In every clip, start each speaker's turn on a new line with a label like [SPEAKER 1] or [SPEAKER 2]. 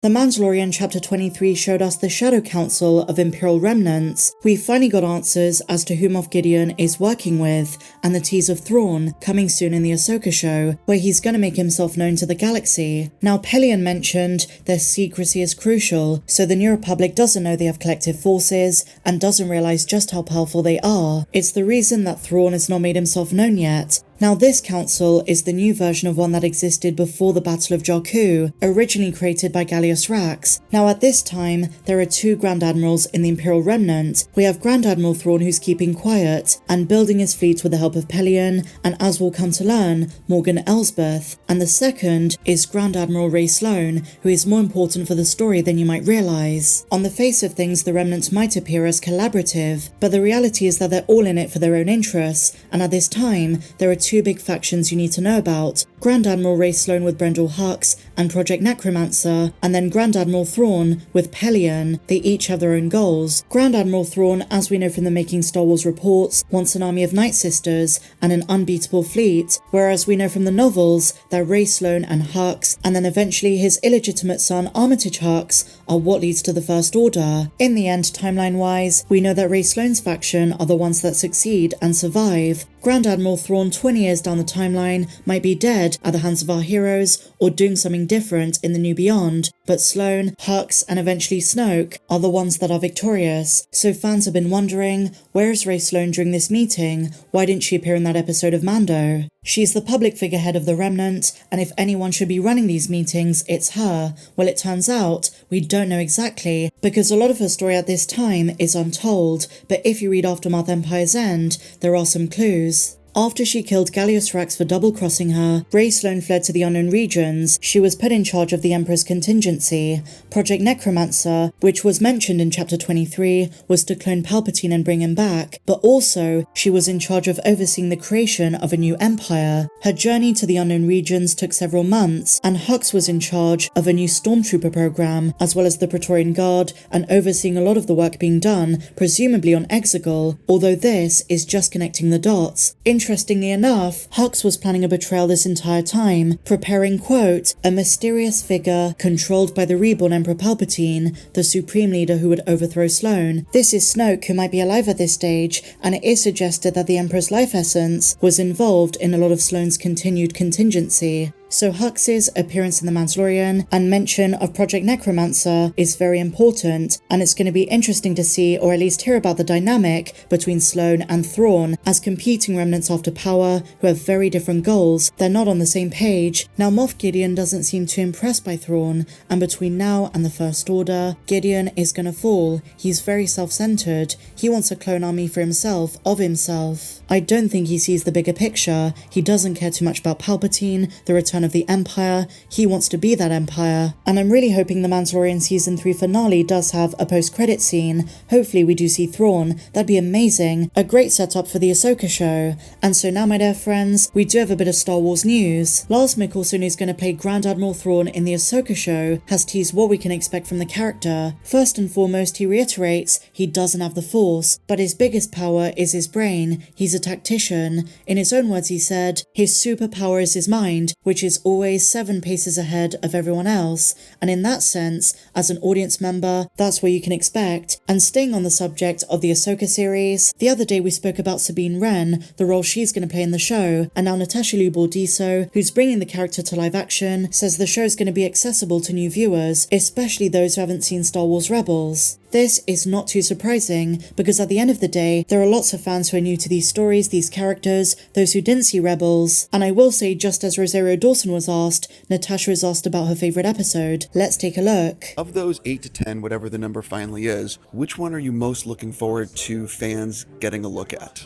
[SPEAKER 1] The Mandalorian Chapter 23 showed us the Shadow Council of Imperial Remnants. We finally got answers as to who Moff Gideon is working with, and the tease of Thrawn coming soon in the Ahsoka show, where he's gonna make himself known to the galaxy. Now, Pellaeon mentioned their secrecy is crucial, so the New Republic doesn't know they have collective forces, and doesn't realize just how powerful they are. It's the reason that Thrawn has not made himself known yet. Now, this council is the new version of one that existed before the Battle of Jakku, originally created by Gallius Rax. Now, at this time, there are two Grand Admirals in the Imperial Remnant. We have Grand Admiral Thrawn, who's keeping quiet and building his fleet with the help of Pellaeon, and as we'll come to learn, Morgan Elsbeth. And the second is Grand Admiral Rae Sloane, who is more important for the story than you might realize. On the face of things, the Remnant might appear as collaborative, but the reality is that they're all in it for their own interests, and at this time, there are two big factions you need to know about. Grand Admiral Rae Sloane with Brendol Hux and Project Necromancer, and then Grand Admiral Thrawn with Pellaeon. They each have their own goals. Grand Admiral Thrawn, as we know from the Making Star Wars reports, wants an army of Night Sisters and an unbeatable fleet, whereas we know from the novels that Rae Sloane and Hux, and then eventually his illegitimate son Armitage Hux, are what leads to the First Order. In the end, timeline-wise, we know that Rae Sloane's faction are the ones that succeed and survive. Grand Admiral Thrawn 20 years down the timeline might be dead at the hands of our heroes or doing something different in the new beyond, but Sloane, Hux, and eventually Snoke are the ones that are victorious. So fans have been wondering, where is Rae Sloane during this meeting? Why didn't she appear in that episode of Mando? She's the public figurehead of the Remnant, and if anyone should be running these meetings, it's her. Well, it turns out we don't know exactly, because a lot of her story at this time is untold, but if you read Aftermath Empire's End, there are some clues. After she killed Gallius Rax for double-crossing her, Rae Sloane fled to the Unknown Regions. She was put in charge of the Emperor's contingency. Project Necromancer, which was mentioned in Chapter 23, was to clone Palpatine and bring him back, but also, she was in charge of overseeing the creation of a new empire. Her journey to the Unknown Regions took several months, and Hux was in charge of a new Stormtrooper program, as well as the Praetorian Guard, and overseeing a lot of the work being done, presumably on Exegol, although this is just connecting the dots. Interestingly enough, Hux was planning a betrayal this entire time, preparing, quote, a mysterious figure controlled by the reborn Emperor Palpatine, the supreme leader who would overthrow Sloane. This is Snoke, who might be alive at this stage, and it is suggested that the Emperor's life essence was involved in a lot of Sloane's continued contingency. So Hux's appearance in The Mandalorian and mention of Project Necromancer is very important, and it's going to be interesting to see, or at least hear about the dynamic between Sloane and Thrawn as competing remnants after power who have very different goals. They're not on the same page. Now, Moff Gideon doesn't seem too impressed by Thrawn, and between now and the First Order, Gideon is going to fall. He's very self-centered. He wants a clone army for himself, of himself. I don't think he sees the bigger picture. He doesn't care too much about Palpatine, the return of the Empire. He wants to be that Empire, and I'm really hoping the Mandalorian Season 3 finale does have a post-credit scene. Hopefully we do see Thrawn. That'd be amazing. A great setup for the Ahsoka show. And so now, my dear friends, we do have a bit of Star Wars news. Lars Mikkelsen, who's going to play Grand Admiral Thrawn in the Ahsoka show, has teased what we can expect from the character. First and foremost, he reiterates he doesn't have the Force, but his biggest power is his brain. He's a tactician. In his own words, he said, his superpower is his mind, which is always 7 paces ahead of everyone else, and in that sense, as an audience member, that's what you can expect. And staying on the subject of the Ahsoka series, the other day we spoke about Sabine Wren, the role she's going to play in the show, and now Natasha Liu Bordizzo, who's bringing the character to live action, says the show's going to be accessible to new viewers, especially those who haven't seen Star Wars Rebels. This is not too surprising, because at the end of the day, there are lots of fans who are new to these stories, these characters, those who didn't see Rebels. And I will say, just as Rosario Dawson was asked, Natasha was asked about her favourite episode. Let's take a look.
[SPEAKER 2] Of those 8 to 10, whatever the number finally is, which one are you most looking forward to fans getting a look at?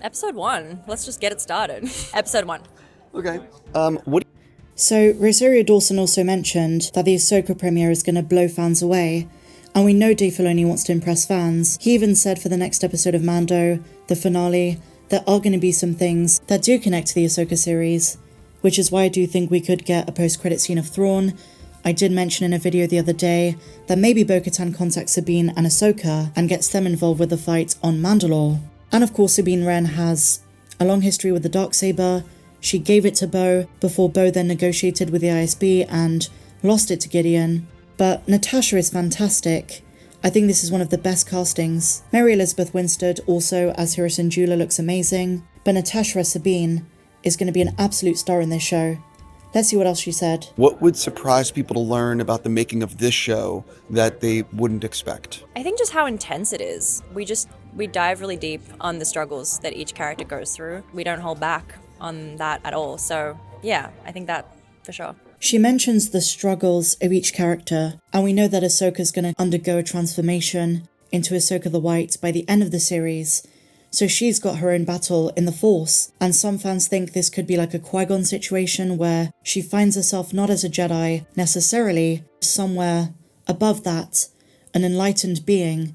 [SPEAKER 3] Episode 1. Let's just get it started. Episode 1.
[SPEAKER 2] Okay.
[SPEAKER 1] So, Rosario Dawson also mentioned that the Ahsoka premiere is going to blow fans away, and we know Dave Filoni wants to impress fans. He even said for the next episode of Mando, the finale, there are going to be some things that do connect to the Ahsoka series, which is why I do think we could get a post-credit scene of Thrawn. I did mention in a video the other day that maybe Bo-Katan contacts Sabine and Ahsoka and gets them involved with the fight on Mandalore. And of course, Sabine Wren has a long history with the Darksaber. She gave it to Bo before Bo then negotiated with the ISB and lost it to Gideon. But Natasha is fantastic. I think this is one of the best castings. Mary Elizabeth Winstead also as Hera Syndulla looks amazing, but Natasha as Sabine is going to be an absolute star in this show. Let's see what else she said.
[SPEAKER 2] What would surprise people to learn about the making of this show that they wouldn't expect?
[SPEAKER 3] I think just how intense it is. We dive really deep on the struggles that each character goes through. We don't hold back on that at all. So yeah, I think that for sure.
[SPEAKER 1] She mentions the struggles of each character, and we know that Ahsoka's going to undergo a transformation into Ahsoka the White by the end of the series. So she's got her own battle in the Force, and some fans think this could be like a Qui-Gon situation where she finds herself not as a Jedi necessarily, somewhere above that, an enlightened being.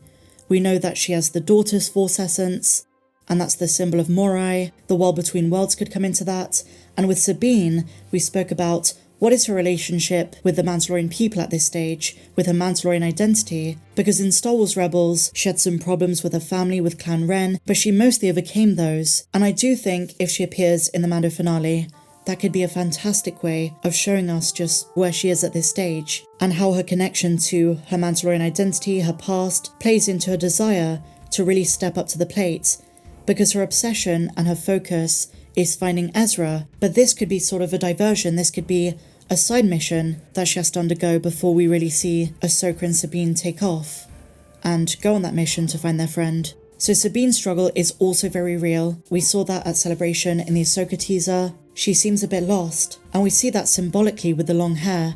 [SPEAKER 1] We know that she has the daughter's Force essence, and that's the symbol of Morai. The world between worlds could come into that. And with Sabine, we spoke about what is her relationship with the Mandalorian people at this stage, with her Mandalorian identity, because in Star Wars Rebels, she had some problems with her family, with Clan Wren, but she mostly overcame those. And I do think if she appears in the Mando finale, that could be a fantastic way of showing us just where she is at this stage, and how her connection to her Mandalorian identity, her past, plays into her desire to really step up to the plate, because her obsession and her focus is finding Ezra, but this could be sort of a diversion, this could be a side mission that she has to undergo before we really see Ahsoka and Sabine take off and go on that mission to find their friend. So Sabine's struggle is also very real. We saw that at Celebration in the Ahsoka teaser. She seems a bit lost, and we see that symbolically with the long hair.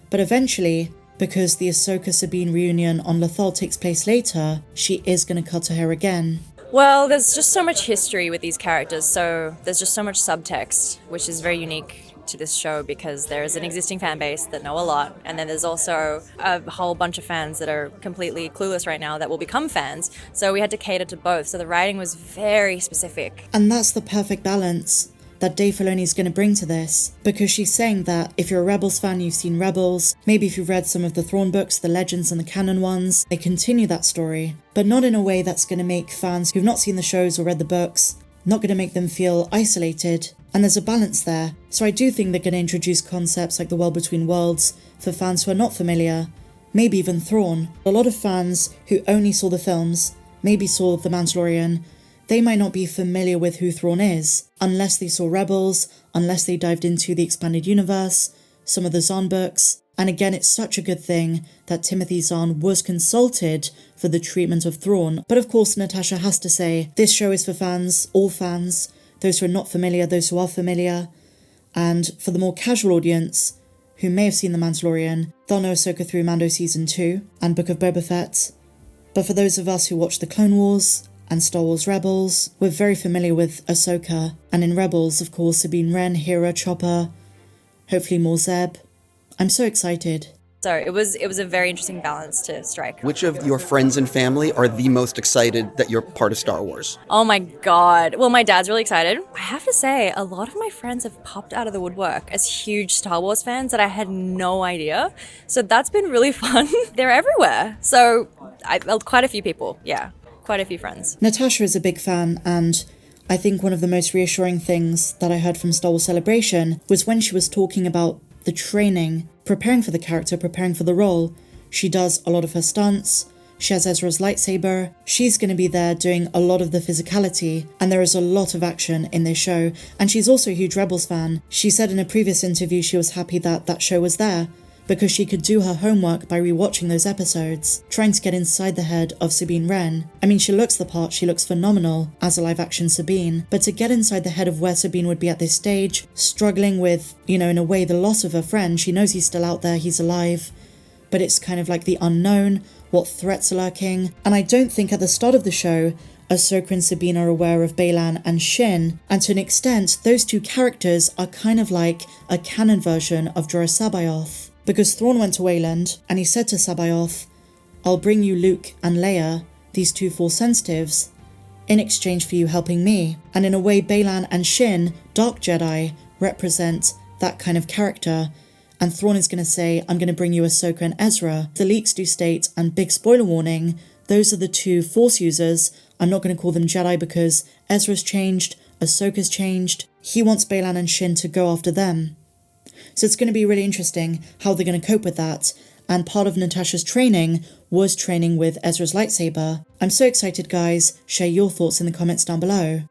[SPEAKER 1] But eventually, because the Ahsoka-Sabine reunion on Lothal takes place later, she is going to cut her hair again.
[SPEAKER 3] Well, there's just so much history with these characters, so there's just so much subtext, which is very unique to this show because there is an existing fan base that know a lot, and then there's also a whole bunch of fans that are completely clueless right now that will become fans, so we had to cater to both, so the writing was very specific.
[SPEAKER 1] And that's the perfect balance that Dave Filoni is going to bring to this, because she's saying that if you're a Rebels fan, you've seen Rebels, maybe if you've read some of the Thrawn books, the Legends and the canon ones, they continue that story, but not in a way that's going to make fans who've not seen the shows or read the books, not going to make them feel isolated. And there's a balance there. So I do think they're going to introduce concepts like the world between worlds for fans who are not familiar, maybe even Thrawn. A lot of fans who only saw the films, maybe saw The Mandalorian, they might not be familiar with who Thrawn is, unless they saw Rebels, unless they dived into the expanded universe, some of the Zahn books. And again, it's such a good thing that Timothy Zahn was consulted for the treatment of Thrawn. But of course, Natasha has to say, this show is for fans, all fans, those who are not familiar, those who are familiar. And for the more casual audience, who may have seen The Mandalorian, they'll know Ahsoka through Mando Season 2 and Book of Boba Fett. But for those of us who watch the Clone Wars and Star Wars Rebels, we're very familiar with Ahsoka. And in Rebels, of course, Sabine Wren, Hera, Chopper, hopefully more Zeb. I'm so excited.
[SPEAKER 3] So it was a very interesting balance to strike.
[SPEAKER 4] Which of your friends and family are the most excited that you're part of Star Wars?
[SPEAKER 3] Oh my god. Well, my dad's really excited. I have to say, a lot of my friends have popped out of the woodwork as huge Star Wars fans that I had no idea. So that's been really fun. They're everywhere. So quite a few people, yeah. Quite a few friends.
[SPEAKER 1] Natasha is a big fan, and I think one of the most reassuring things that I heard from Star Wars Celebration was when she was talking about the training, preparing for the character, preparing for the role. She does a lot of her stunts, she has Ezra's lightsaber, she's going to be there doing a lot of the physicality, and there is a lot of action in this show. And she's also a huge Rebels fan. She said in a previous interview she was happy that that show was there, because she could do her homework by rewatching those episodes, trying to get inside the head of Sabine Wren. I mean, she looks the part, she looks phenomenal as a live-action Sabine, but to get inside the head of where Sabine would be at this stage, struggling with, in a way, the loss of her friend. She knows he's still out there, he's alive, but it's kind of like the unknown, what threats are lurking. And I don't think at the start of the show, Ahsoka and Sabine are aware of Baylan and Shin, and to an extent, those two characters are kind of like a canon version of Jorah Sabayoth. Because Thrawn went to Wayland, and he said to Sabayoth, I'll bring you Luke and Leia, these two Force sensitives, in exchange for you helping me. And in a way, Baylan and Shin, Dark Jedi, represent that kind of character. And Thrawn is going to say, I'm going to bring you Ahsoka and Ezra. The leaks do state, and big spoiler warning, those are the two Force users. I'm not going to call them Jedi because Ezra's changed, Ahsoka's changed. He wants Baylan and Shin to go after them. So it's going to be really interesting how they're going to cope with that. And part of Natasha's training was training with Ezra's lightsaber. I'm so excited, guys. Share your thoughts in the comments down below.